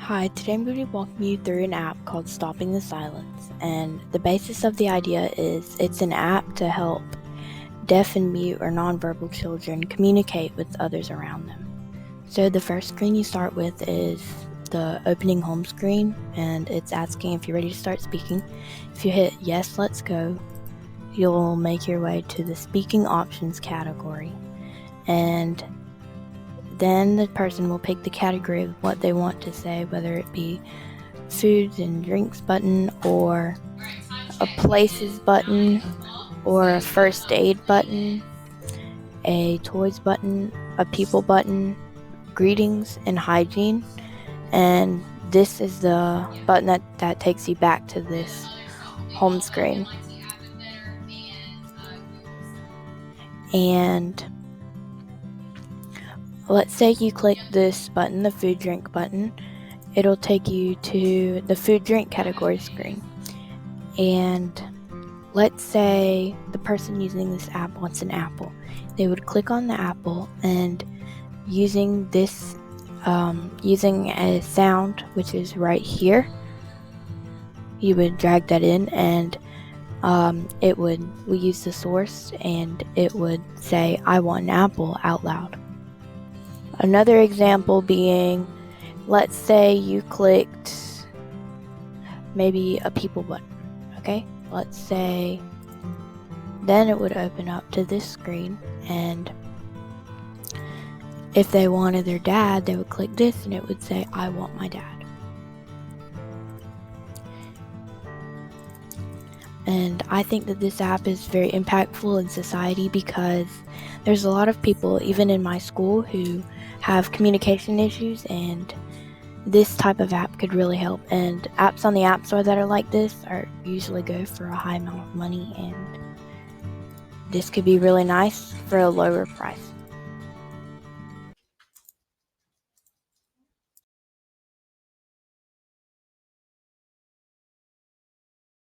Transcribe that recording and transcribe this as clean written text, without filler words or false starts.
Hi, today I'm going to be walking you through an app called Stopping the Silence, and the basis of the idea is it's an app to help deaf and mute or nonverbal children communicate with others around them. So the first screen you start with is the opening home screen, and it's asking if you're ready to start speaking. If you hit yes, let's go, you'll make your way to the speaking options category, and then the person will pick the category of what they want to say, whether it be foods and drinks button, or a places button, or a first aid button, a toys button, a people button, greetings, and hygiene. And this is the button that takes you back to this home screen. And let's say you click this button, the food drink button, it'll take you to the food drink category screen. And let's say the person using this app wants an apple. They would click on the apple, and using this using a sound, which is right here, you would drag that in, and we use the source, and it would say I want an apple out loud. Another example being, let's say you clicked maybe a people button. Okay, let's say then it would open up to this screen, and if they wanted their dad, they would click this and it would say I want my dad. And I think that this app is very impactful in society because there's a lot of people, even in my school, who have communication issues, and this type of app could really help. And apps on the App Store that are like this are usually go for a high amount of money, and this could be really nice for a lower price.